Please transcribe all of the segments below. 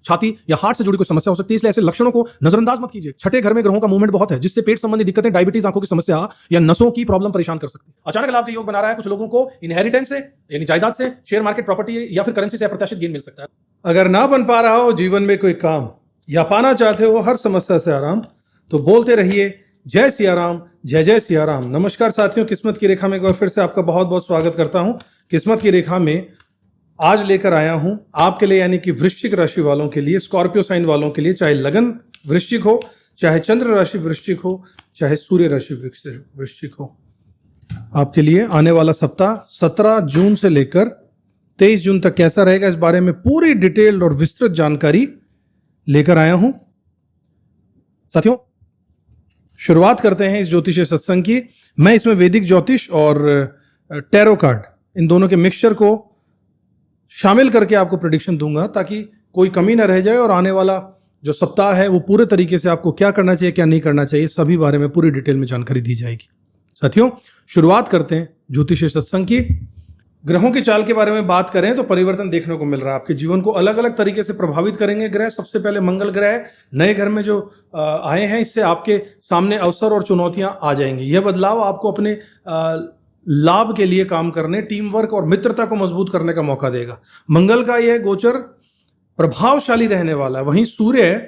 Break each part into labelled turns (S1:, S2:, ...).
S1: छाती या हार्ट से जुड़ी कोई समस्या हो सकती है, इसलिए ऐसे लक्षणों को नजरअंदाज मत कीजिए। छठे घर में ग्रहों का मूवमेंट बहुत है, जिससे पेट संबंधी दिक्कतें, डायबिटीज, आंखों की समस्या या नसों की प्रॉब्लम परेशान कर सकती है। अचानक लाभ के योग बना रहा है। कुछ लोगों को इनहेरिटेंस से यानी जायदाद से, शेयर मार्केट, प्रॉपर्टी या फिर करेंसी से अप्रत्याशित गेन मिल सकता है।
S2: अगर ना बन पा रहा हो जीवन में कोई काम या पाना चाहते हो हर समस्या से आराम, तो बोलते रहिए जय सिया राम, जय जय सिया राम। नमस्कार साथियों, किस्मत की रेखा में एक बार फिर से आपका बहुत बहुत स्वागत करता हूं। किस्मत की रेखा में आज लेकर आया हूं आपके लिए, यानी कि वृश्चिक राशि वालों के लिए, स्कॉर्पियो साइन वालों के लिए, चाहे लगन वृश्चिक हो, चाहे चंद्र राशि वृश्चिक हो, चाहे सूर्य राशि वृश्चिक हो, आपके लिए आने वाला सप्ताह 17 जून से लेकर 23 जून तक कैसा रहेगा, इस बारे में पूरी डिटेल्ड और विस्तृत जानकारी लेकर आया हूं। साथियों, शुरुआत करते हैं इस ज्योतिषीय सत्संग की। मैं इसमें वैदिक ज्योतिष और टैरो कार्ड, इन दोनों के मिक्सचर को शामिल करके आपको प्रेडिक्शन दूंगा, ताकि कोई कमी ना रह जाए और आने वाला जो सप्ताह है वो पूरे तरीके से आपको क्या करना चाहिए, क्या नहीं करना चाहिए, सभी बारे में पूरी डिटेल में जानकारी दी जाएगी। साथियों, शुरुआत करते हैं ज्योतिषीय सत्संग की। ग्रहों की चाल के बारे में बात करें तो परिवर्तन देखने को मिल रहा है। आपके जीवन को अलग अलग तरीके से प्रभावित करेंगे ग्रह। सबसे पहले मंगल ग्रह नए घर में जो आए हैं, इससे आपके सामने अवसर और चुनौतियां आ जाएंगी। यह बदलाव आपको अपने लाभ के लिए काम करने, टीम वर्क और मित्रता को मजबूत करने का मौका देगा। मंगल का यह गोचर प्रभावशाली रहने वाला है। वहीं सूर्य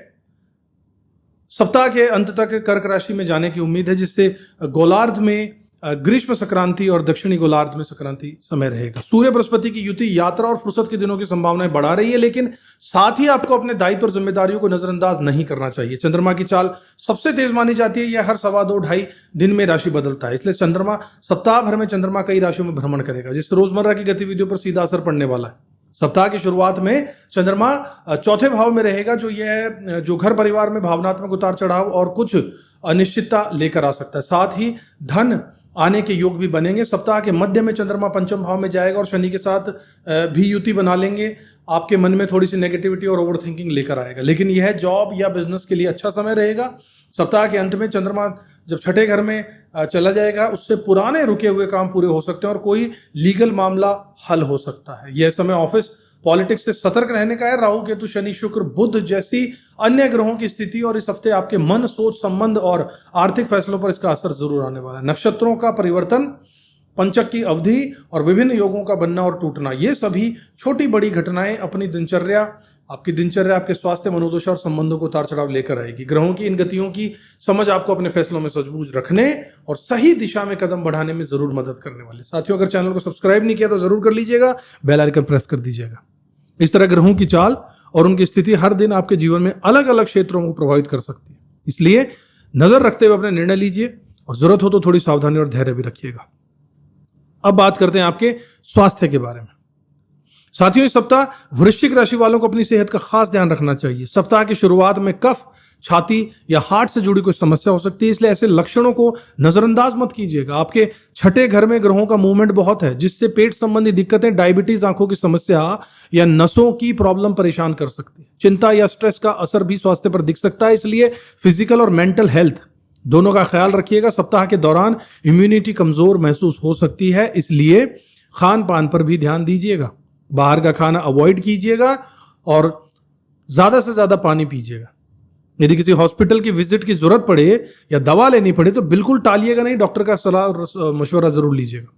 S2: सप्ताह के अंत तक कर्क राशि में जाने की उम्मीद है, जिससे गोलार्ध में ग्रीष्म संक्रांति और दक्षिणी गोलार्ध में संक्रांति समय रहेगा। सूर्य बृहस्पति की युति यात्रा और फुर्सत के दिनों की संभावनाएं बढ़ा रही है, लेकिन साथ ही आपको अपने दायित्व और जिम्मेदारियों को नजरअंदाज नहीं करना चाहिए। चंद्रमा की चाल सबसे तेज मानी जाती है। यह हर 2.25-2.5 दिन में राशि बदलता है, इसलिए चंद्रमा सप्ताह भर में चंद्रमा कई राशियों में भ्रमण करेगा, जिससे रोजमर्रा की गतिविधियों पर सीधा असर पड़ने वाला है। सप्ताह की शुरुआत में चंद्रमा चौथे भाव में रहेगा, जो घर परिवार में भावनात्मक उतार चढ़ाव और कुछ अनिश्चितता लेकर आ सकता है। साथ ही धन आने के योग भी बनेंगे। सप्ताह के मध्य में चंद्रमा पंचम भाव में जाएगा और शनि के साथ भी युति बना लेंगे। आपके मन में थोड़ी सी नेगेटिविटी और ओवर थिंकिंग लेकर आएगा, लेकिन यह जॉब या बिजनेस के लिए अच्छा समय रहेगा। सप्ताह के अंत में चंद्रमा जब छठे घर में चला जाएगा, उससे पुराने रुके हुए काम पूरे हो सकते हैं और कोई लीगल मामला हल हो सकता है। यह समय ऑफिस पॉलिटिक्स से सतर्क रहने का है। राहु, केतु, शनि, शुक्र, बुध जैसी अन्य ग्रहों की स्थिति और इस हफ्ते आपके मन, सोच, संबंध और आर्थिक फैसलों पर इसका असर जरूर आने वाला है। नक्षत्रों का परिवर्तन, पंचक की अवधि और विभिन्न योगों का बनना और टूटना, ये सभी छोटी बड़ी घटनाएं आपकी दिनचर्या, आपके स्वास्थ्य, मनोदशा और संबंधों को उतार चढ़ाव लेकर आएगी। ग्रहों की इन गतियों की समझ आपको अपने फैसलों में सूझबूझ रखने और सही दिशा में कदम बढ़ाने में जरूर मदद करने वाले। साथियों, अगर चैनल को सब्सक्राइब नहीं किया तो जरूर कर लीजिएगा, बेल आइकन प्रेस कर दीजिएगा। इस तरह ग्रहों की चाल और उनकी स्थिति हर दिन आपके जीवन में अलग अलग क्षेत्रों को प्रभावित कर सकती है, इसलिए नजर रखते हुए अपने निर्णय लीजिए और जरूरत हो तो थोड़ी सावधानी और धैर्य भी रखिएगा। अब बात करते हैं आपके स्वास्थ्य के बारे में। साथियों, इस सप्ताह वृश्चिक राशि वालों को अपनी सेहत का खास ध्यान रखना चाहिए। सप्ताह की शुरुआत में कफ, छाती या हार्ट से जुड़ी कोई समस्या हो सकती है, इसलिए ऐसे लक्षणों को नजरअंदाज मत कीजिएगा। आपके छठे घर में ग्रहों का मूवमेंट बहुत है, जिससे पेट संबंधी दिक्कतें, डायबिटीज, आंखों की समस्या या नसों की प्रॉब्लम परेशान कर सकती है। चिंता या स्ट्रेस का असर भी स्वास्थ्य पर दिख सकता है, इसलिए फिजिकल और मेंटल हेल्थ दोनों का ख्याल रखिएगा। सप्ताह के दौरान इम्यूनिटी कमजोर महसूस हो सकती है, इसलिए खान पान पर भी ध्यान दीजिएगा। बाहर का खाना अवॉइड कीजिएगा और ज्यादा से ज्यादा पानी पीजिएगा। यदि किसी हॉस्पिटल की विजिट की जरूरत पड़े या दवा लेनी पड़े तो बिल्कुल टालिएगा नहीं, डॉक्टर का सलाह और मशवरा जरूर लीजिएगा।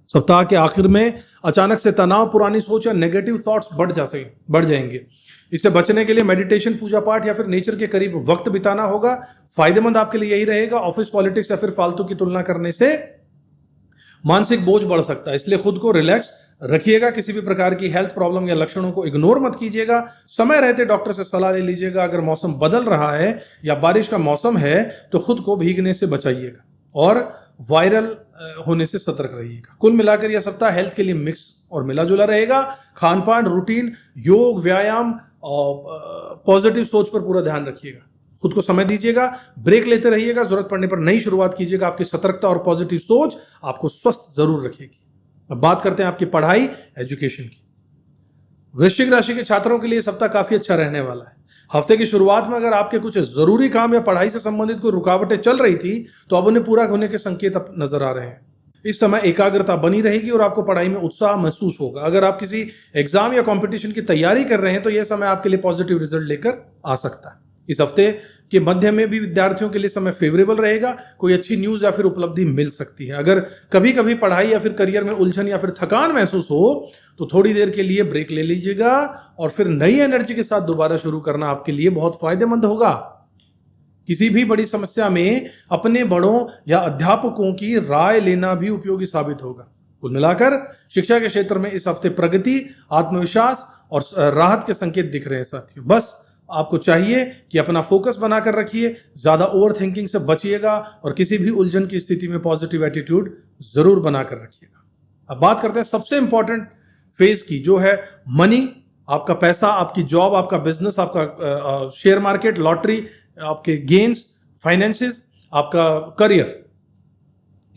S2: सप्ताह के आखिर में अचानक से तनाव, पुरानी सोच या नेगेटिव थॉट्स बढ़ जाएंगे। इससे बचने के लिए मेडिटेशन, पूजा पाठ या फिर नेचर के करीब वक्त बिताना होगा। फायदेमंद आपके लिए यही रहेगा। ऑफिस पॉलिटिक्स या फिर फालतू की तुलना करने से मानसिक बोझ बढ़ सकता है, इसलिए खुद को रिलैक्स रखिएगा। किसी भी प्रकार की हेल्थ प्रॉब्लम या लक्षणों को इग्नोर मत कीजिएगा। समय रहते डॉक्टर से सलाह ले लीजिएगा। अगर मौसम बदल रहा है या बारिश का मौसम है तो खुद को भीगने से बचाइएगा और वायरल होने से सतर्क रहिएगा। कुल मिलाकर यह सप्ताह हेल्थ के लिए मिक्स और मिला जुला रहेगा। खान पान, रूटीन, योग, व्यायाम और पॉजिटिव सोच पर पूरा ध्यान रखिएगा। खुद को समय दीजिएगा, ब्रेक लेते रहिएगा, जरूरत पड़ने पर नई शुरुआत कीजिएगा। आपकी सतर्कता और पॉजिटिव सोच आपको स्वस्थ जरूर रखेगी। अब बात करते हैं आपकी पढ़ाई, एजुकेशन की। वृश्चिक राशि के छात्रों के लिए सप्ताह काफी अच्छा रहने वाला है। हफ्ते की शुरुआत में अगर आपके कुछ जरूरी काम या पढ़ाई से संबंधित कोई रुकावटें चल रही थी तो अब उन्हें पूरा होने के संकेत नजर आ रहे हैं। इस समय एकाग्रता बनी रहेगी और आपको पढ़ाई में उत्साह महसूस होगा। अगर आप किसी एग्जाम या कंपटीशन की तैयारी कर रहे हैं तो यह समय आपके लिए पॉजिटिव रिजल्ट लेकर आ सकता है। इस हफ्ते के मध्य में भी विद्यार्थियों के लिए समय फेवरेबल रहेगा, कोई अच्छी न्यूज या फिर उपलब्धि मिल सकती है। अगर कभी कभी पढ़ाई या फिर करियर में उलझन या फिर थकान महसूस हो तो थोड़ी देर के लिए ब्रेक ले लीजिएगा और फिर नई एनर्जी के साथ दोबारा शुरू करना आपके लिए बहुत फायदेमंद होगा। किसी भी बड़ी समस्या में अपने बड़ों या अध्यापकों की राय लेना भी उपयोगी साबित होगा। कुल मिलाकर शिक्षा के क्षेत्र में इस हफ्ते प्रगति, आत्मविश्वास और राहत के संकेत दिख रहे हैं साथियों। बस आपको चाहिए कि अपना फोकस बनाकर रखिए, ज्यादा ओवर थिंकिंग से बचिएगा और किसी भी उलझन की स्थिति में पॉजिटिव एटीट्यूड जरूर बनाकर रखिएगा। अब बात करते हैं सबसे इंपॉर्टेंट फेज की, जो है मनी, आपका पैसा, आपकी जॉब, आपका बिजनेस, आपका शेयर मार्केट, लॉटरी, आपके गेन्स, फाइनेंसेस, आपका करियर।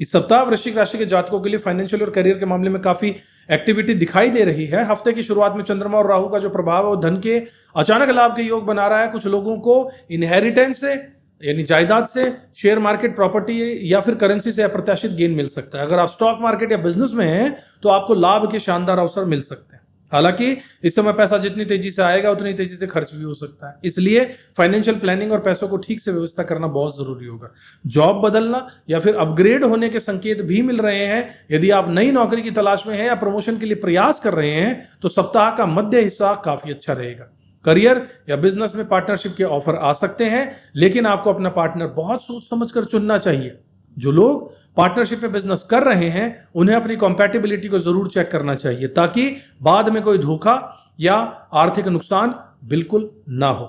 S2: इस सप्ताह वृश्चिक राशि के जातकों के लिए फाइनेंशियल और करियर के मामले में काफी एक्टिविटी दिखाई दे रही है। हफ्ते की शुरुआत में चंद्रमा और राहु का जो प्रभाव है वो धन के अचानक लाभ के योग बना रहा है। कुछ लोगों को इनहेरिटेंस से यानी जायदाद से, शेयर मार्केट, प्रॉपर्टी या फिर करेंसी से अप्रत्याशित गेन मिल सकता है। अगर आप स्टॉक मार्केट या बिजनेस में हैं तो आपको लाभ के शानदार अवसर मिल सकते हैं। हालांकि इस समय पैसा जितनी तेजी से आएगा उतनी तेजी से खर्च भी हो सकता है, इसलिए फाइनेंशियल प्लानिंग और पैसों को ठीक से व्यवस्था करना बहुत जरूरी होगा। जॉब बदलना या फिर अपग्रेड होने के संकेत भी मिल रहे हैं। यदि आप नई नौकरी की तलाश में हैं या प्रमोशन के लिए प्रयास कर रहे हैं तो सप्ताह का मध्य हिस्सा काफी अच्छा रहेगा। करियर या बिजनेस में पार्टनरशिप के ऑफर आ सकते हैं, लेकिन आपको अपना पार्टनर बहुत सोच समझकर चुनना चाहिए। जो लोग पार्टनरशिप में बिजनेस कर रहे हैं उन्हें अपनी कॉम्पैटिबिलिटी को जरूर चेक करना चाहिए ताकि बाद में कोई धोखा या आर्थिक नुकसान बिल्कुल ना हो।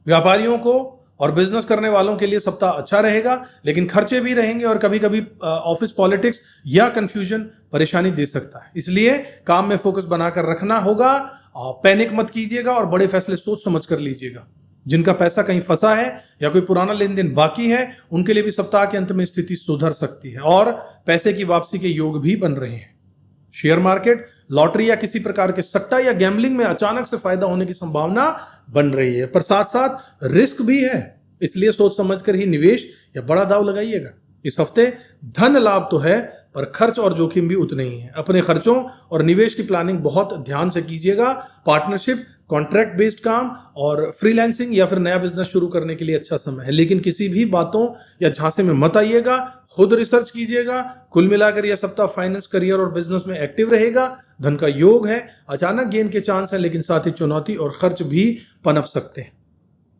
S2: व्यापारियों को और बिजनेस करने वालों के लिए सप्ताह अच्छा रहेगा, लेकिन खर्चे भी रहेंगे और कभी कभी ऑफिस पॉलिटिक्स या कंफ्यूजन परेशानी दे सकता है, इसलिए काम में फोकस बनाकर रखना होगा। पैनिक मत कीजिएगा और बड़े फैसले सोच समझ कर लीजिएगा। जिनका पैसा कहीं फंसा है या कोई पुराना लेन देन बाकी है उनके लिए भी सप्ताह के अंत में स्थिति सुधर सकती है और पैसे की वापसी के योग भी बन रहे हैं। शेयर मार्केट, लॉटरी या किसी प्रकार के सट्टा या गैम्बलिंग में अचानक से फायदा होने की संभावना बन रही है, पर साथ साथ रिस्क भी है, इसलिए सोच समझकर ही निवेश या बड़ा दाव लगाइएगा। इस हफ्ते धन लाभ तो है पर खर्च और जोखिम भी उतने ही है। अपने खर्चों और निवेश की प्लानिंग बहुत ध्यान से कीजिएगा। पार्टनरशिप, कॉन्ट्रैक्ट बेस्ड काम और फ्रीलांसिंग या फिर नया बिजनेस शुरू करने के लिए अच्छा समय है, लेकिन किसी भी बातों या झांसे में मत आइएगा, खुद रिसर्च कीजिएगा। कुल मिलाकर यह सप्ताह फाइनेंस, करियर और बिजनेस में एक्टिव रहेगा। धन का योग है, अचानक गेन के चांस है, लेकिन साथ ही चुनौती और खर्च भी पनप सकते हैं।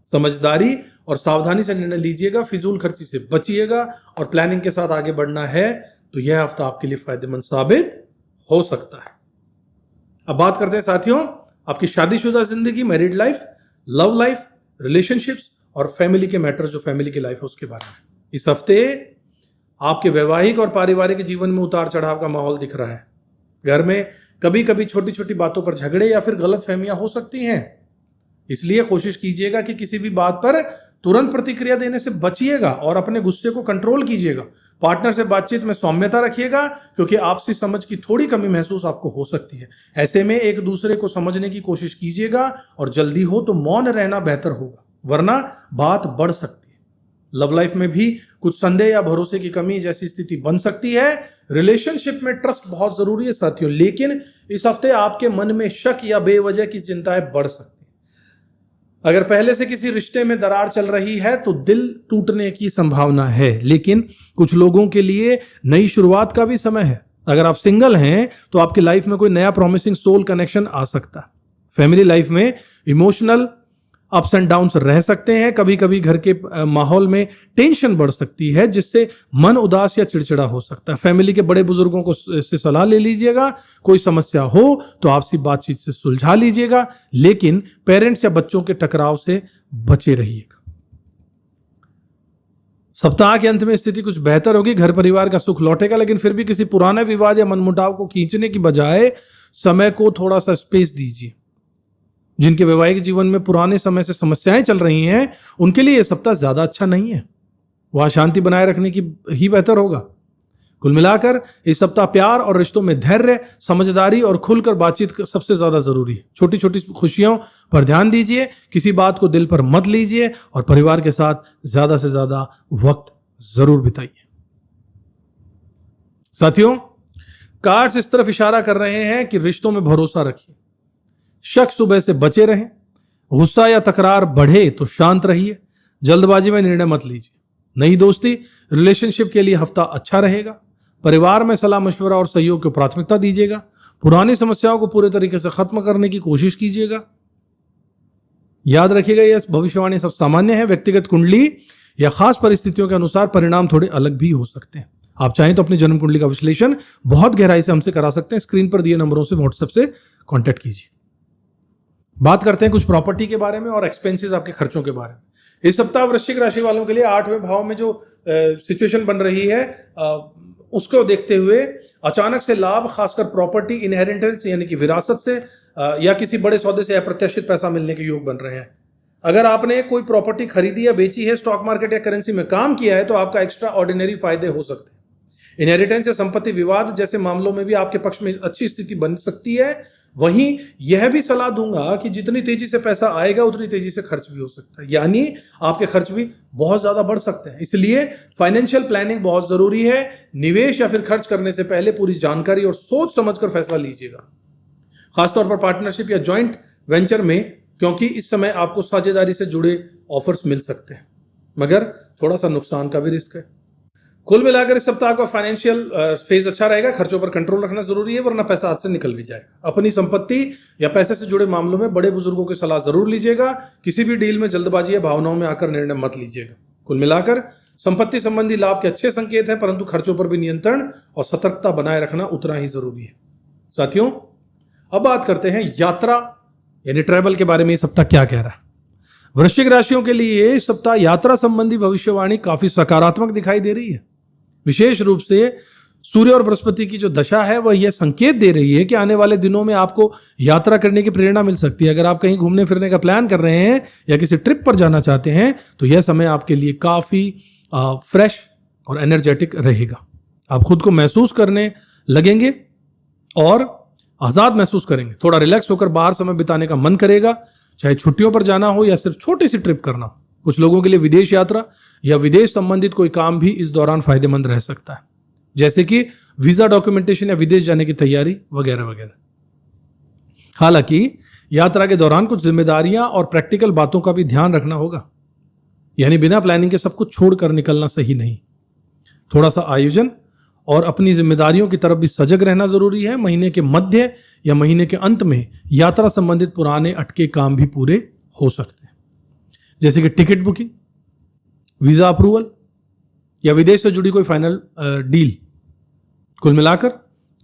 S2: समझदारी और सावधानी से निर्णय लीजिएगा, फिजूल खर्ची से बचिएगा और प्लानिंग के साथ आगे बढ़ना है तो यह हफ्ता आपके लिए फायदेमंद साबित हो सकता है। अब बात करते हैं साथियों आपकी शादीशुदा जिंदगी, married life, love life, relationships और फैमिली के मैटर्स, जो फैमिली की लाइफ है उसके बारे में। इस हफ्ते आपके वैवाहिक और पारिवारिक जीवन में उतार चढ़ाव का माहौल दिख रहा है। घर में कभी कभी छोटी छोटी बातों पर झगड़े या फिर गलतफहमियां हो सकती हैं, इसलिए कोशिश कीजिएगा कि किसी भी बात पर तुरंत प्रतिक्रिया देने से बचिएगा और अपने गुस्से को कंट्रोल कीजिएगा। पार्टनर से बातचीत में सौम्यता रखिएगा क्योंकि आपसी समझ की थोड़ी कमी महसूस आपको हो सकती है। ऐसे में एक दूसरे को समझने की कोशिश कीजिएगा और जल्दी हो तो मौन रहना बेहतर होगा, वरना बात बढ़ सकती है। लव लाइफ में भी कुछ संदेह या भरोसे की कमी जैसी स्थिति बन सकती है। रिलेशनशिप में ट्रस्ट बहुत जरूरी है साथियों, लेकिन इस हफ्ते आपके मन में शक या बेवजह की चिंताएं बढ़ सकती है। अगर पहले से किसी रिश्ते में दरार चल रही है तो दिल टूटने की संभावना है, लेकिन कुछ लोगों के लिए नई शुरुआत का भी समय है। अगर आप सिंगल हैं तो आपकी लाइफ में कोई नया प्रॉमिसिंग सोल कनेक्शन आ सकता है। फैमिली लाइफ में इमोशनल अप्स एंड डाउन्स रह सकते हैं। कभी कभी घर के माहौल में टेंशन बढ़ सकती है जिससे मन उदास या चिड़चिड़ा हो सकता है। फैमिली के बड़े बुजुर्गों को से सलाह ले लीजिएगा। कोई समस्या हो तो आपसी बातचीत से सुलझा लीजिएगा, लेकिन पेरेंट्स या बच्चों के टकराव से बचे रहिएगा। सप्ताह के अंत में स्थिति कुछ बेहतर होगी, घर परिवार का सुख लौटेगा, लेकिन फिर भी किसी पुराने विवाद या मनमुटाव को खींचने की बजाय समय को थोड़ा सा स्पेस दीजिए। जिनके वैवाहिक जीवन में पुराने समय से समस्याएं चल रही हैं उनके लिए यह सप्ताह ज्यादा अच्छा नहीं है, वहां शांति बनाए रखने की ही बेहतर होगा। कुल मिलाकर इस सप्ताह प्यार और रिश्तों में धैर्य, समझदारी और खुलकर बातचीत सबसे ज्यादा जरूरी है। छोटी छोटी खुशियों पर ध्यान दीजिए, किसी बात को दिल पर मत लीजिए और परिवार के साथ ज्यादा से ज्यादा वक्त जरूर बिताइए। साथियों, कार्ड्स इस तरफ इशारा कर रहे हैं कि रिश्तों में भरोसा रखिए, शक सुबह से बचे रहें, गुस्सा या तकरार बढ़े तो शांत रहिए, जल्दबाजी में निर्णय मत लीजिए। नई दोस्ती रिलेशनशिप के लिए हफ्ता अच्छा रहेगा। परिवार में सलाह मशवरा और सहयोग को प्राथमिकता दीजिएगा। पुरानी समस्याओं को पूरे तरीके से खत्म करने की कोशिश कीजिएगा। याद रखिएगा, यह भविष्यवाणी सब सामान्य है। व्यक्तिगत कुंडली या खास परिस्थितियों के अनुसार परिणाम थोड़े अलग भी हो सकते हैं। आप चाहें तो अपनी जन्म कुंडली का विश्लेषण बहुत गहराई से हमसे करा सकते हैं। स्क्रीन पर दिए नंबरों से व्हाट्सएप से कांटेक्ट कीजिए। बात करते हैं कुछ प्रॉपर्टी के बारे में और एक्सपेंसेस, आपके खर्चों के बारे में। इस सप्ताह वृश्चिक राशि वालों के लिए 8वें भाव में जो सिचुएशन बन रही है उसको देखते हुए अचानक से लाभ, खासकर प्रॉपर्टी इनहेरिटेंस यानी कि विरासत से या किसी बड़े सौदे से अप्रत्याशित पैसा मिलने के योग बन रहे हैं। अगर आपने कोई प्रॉपर्टी खरीदी या बेची है, स्टॉक मार्केट या करेंसी में काम किया है, तो आपका एक्स्ट्रा ऑर्डिनरी फायदे हो सकते हैं। इनहेरिटेंस या संपत्ति विवाद जैसे मामलों में भी आपके पक्ष में अच्छी स्थिति बन सकती है। वहीं यह भी सलाह दूंगा कि जितनी तेजी से पैसा आएगा उतनी तेजी से खर्च भी हो सकता है, यानी आपके खर्च भी बहुत ज्यादा बढ़ सकते हैं। इसलिए फाइनेंशियल प्लानिंग बहुत जरूरी है। निवेश या फिर खर्च करने से पहले पूरी जानकारी और सोच समझकर फैसला लीजिएगा, खासतौर पर पार्टनरशिप या जॉइंट वेंचर में, क्योंकि इस समय आपको साझेदारी से जुड़े ऑफर्स मिल सकते हैं, मगर थोड़ा सा नुकसान का भी रिस्क है। कुल मिलाकर इस सप्ताह का फाइनेंशियल फेज अच्छा रहेगा। खर्चों पर कंट्रोल रखना जरूरी है, वरना पैसा हाथ से निकल भी जाएगा। अपनी संपत्ति या पैसे से जुड़े मामलों में बड़े बुजुर्गों की सलाह जरूर लीजिएगा। किसी भी डील में जल्दबाजी या भावनाओं में आकर निर्णय मत लीजिएगा। कुल मिलाकर संपत्ति संबंधी लाभ के अच्छे संकेत हैं, परंतु खर्चों पर भी नियंत्रण और सतर्कता बनाए रखना उतना ही जरूरी है। साथियों, अब बात करते हैं यात्रा यानी ट्रैवल के बारे में। इस सप्ताह क्या कह रहा है वृश्चिक राशियों के लिए? इस सप्ताह यात्रा संबंधी भविष्यवाणी काफी सकारात्मक दिखाई दे रही है। विशेष रूप से सूर्य और बृहस्पति की जो दशा है वह यह संकेत दे रही है कि आने वाले दिनों में आपको यात्रा करने की प्रेरणा मिल सकती है। अगर आप कहीं घूमने फिरने का प्लान कर रहे हैं या किसी ट्रिप पर जाना चाहते हैं तो यह समय आपके लिए काफी फ्रेश और एनर्जेटिक रहेगा। आप खुद को महसूस करने लगेंगे और आजाद महसूस करेंगे। थोड़ा रिलैक्स होकर बाहर समय बिताने का मन करेगा, चाहे छुट्टियों पर जाना हो या सिर्फ छोटी सी ट्रिप करना हो। कुछ लोगों के लिए विदेश यात्रा या विदेश संबंधित कोई काम भी इस दौरान फायदेमंद रह सकता है, जैसे कि वीजा डॉक्यूमेंटेशन या विदेश जाने की तैयारी वगैरह वगैरह। हालांकि यात्रा के दौरान कुछ जिम्मेदारियां और प्रैक्टिकल बातों का भी ध्यान रखना होगा, यानी बिना प्लानिंग के सब कुछ छोड़कर निकलना सही नहीं। थोड़ा सा आयोजन और अपनी जिम्मेदारियों की तरफ भी सजग रहना जरूरी है। महीने के मध्य या महीने के अंत में यात्रा संबंधित पुराने अटके काम भी पूरे हो सकते हैं, जैसे कि टिकट बुकिंग, वीजा अप्रूवल या विदेश से जुड़ी कोई फाइनल डील। कुल मिलाकर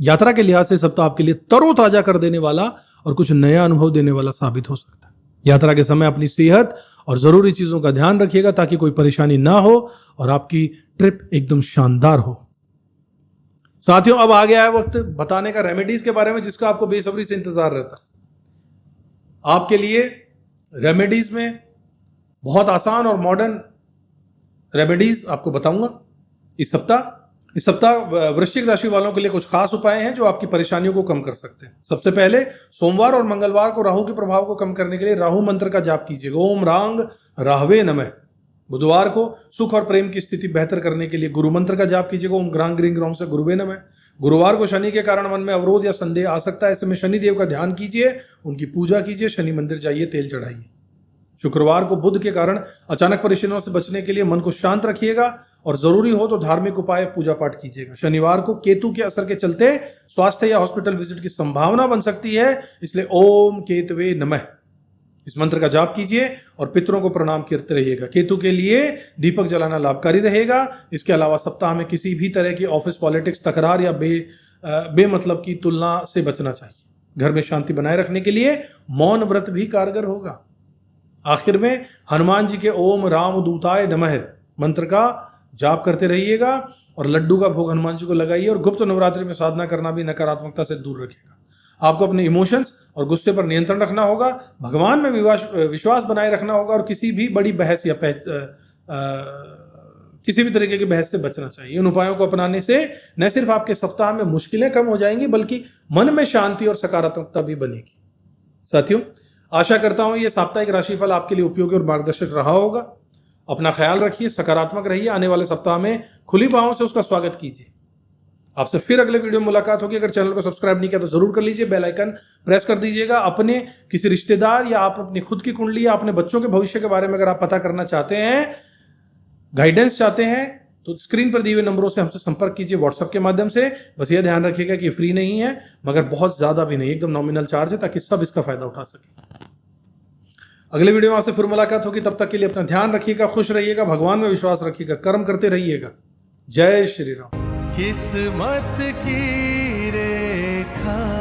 S2: यात्रा के लिहाज से सप्ताह आपके लिए तरोताजा कर देने वाला और कुछ नया अनुभव देने वाला साबित हो सकता है। यात्रा के समय अपनी सेहत और जरूरी चीजों का ध्यान रखिएगा ताकि कोई परेशानी ना हो और आपकी ट्रिप एकदम शानदार हो। साथियों, अब आ गया है वक्त बताने का रेमेडीज के बारे में, जिसका आपको बेसब्री से इंतजार रहता है। आपके लिए रेमेडीज में बहुत आसान और मॉडर्न रेमेडीज आपको बताऊंगा इस सप्ताह वृश्चिक राशि वालों के लिए कुछ खास उपाय हैं जो आपकी परेशानियों को कम कर सकते हैं। सबसे पहले सोमवार और मंगलवार को राहु के प्रभाव को कम करने के लिए राहु मंत्र का जाप कीजिएगा, ओम रांग राहवे नमः। बुधवार को सुख और प्रेम की स्थिति बेहतर करने के लिए गुरु मंत्र का जाप कीजिएगा, ओम ग्रांग ग्रींग ग्रौं से गुरुवे नमः। गुरुवार को शनि के कारण मन में अवरोध या संदेह आ सकता है, ऐसे में शनि देव का ध्यान कीजिए, उनकी पूजा कीजिए, शनि मंदिर जाइए, तेल चढ़ाइए। शुक्रवार को बुध के कारण अचानक परेशानियों से बचने के लिए मन को शांत रखिएगा और जरूरी हो तो धार्मिक उपाय पूजा पाठ कीजिएगा। शनिवार को केतु के असर के चलते स्वास्थ्य या हॉस्पिटल विजिट की संभावना बन सकती है, इसलिए ओम केतवे नमः इस मंत्र का जाप कीजिए और पितरों को प्रणाम करते रहिएगा। केतु के लिए दीपक जलाना लाभकारी रहेगा। इसके अलावा सप्ताह में किसी भी तरह की ऑफिस पॉलिटिक्स, तकरार या बेमतलब की तुलना से बचना चाहिए। घर में शांति बनाए रखने के लिए मौन व्रत भी कारगर होगा। आखिर में हनुमान जी के ओम राम दूताय नमः मंत्र का जाप करते रहिएगा और लड्डू का भोग हनुमान जी को लगाइए और गुप्त नवरात्रि में साधना करना भी नकारात्मकता से दूर रखेगा। आपको अपने इमोशंस और गुस्से पर नियंत्रण रखना होगा, भगवान में विश्वास बनाए रखना होगा और किसी भी बड़ी बहस या किसी भी तरीके की बहस से बचना चाहिए। इन उपायों को अपनाने से न सिर्फ आपके सप्ताह में मुश्किलें कम हो जाएंगी बल्कि मन में शांति और सकारात्मकता भी बनेगी। साथियों, आशा करता हूं यह साप्ताहिक राशिफल आपके लिए उपयोगी और मार्गदर्शक रहा होगा। अपना ख्याल रखिए, सकारात्मक रहिए। आने वाले सप्ताह में खुली बाहों से उसका स्वागत कीजिए। आपसे फिर अगले वीडियो में मुलाकात होगी। अगर चैनल को सब्सक्राइब नहीं किया तो जरूर कर लीजिए, बेल आइकन प्रेस कर दीजिएगा। अपने किसी रिश्तेदार या आप अपनी खुद की कुंडली या अपने बच्चों के भविष्य के बारे में अगर आप पता करना चाहते हैं, गाइडेंस चाहते हैं, तो स्क्रीन पर दिए हुए नंबरों से हमसे संपर्क कीजिए व्हाट्सएप के माध्यम से। बस ये ध्यान रखिएगा कि फ्री नहीं है, मगर बहुत ज्यादा भी नहीं, एकदम नॉमिनल चार्ज है, ताकि सब इसका फायदा उठा सके। अगले वीडियो में आपसे फिर मुलाकात होगी। तब तक के लिए अपना ध्यान रखिएगा, खुश रहिएगा, भगवान में विश्वास रखिएगा, कर्म करते रहिएगा। जय श्री राम।
S3: किस्मत की रेखा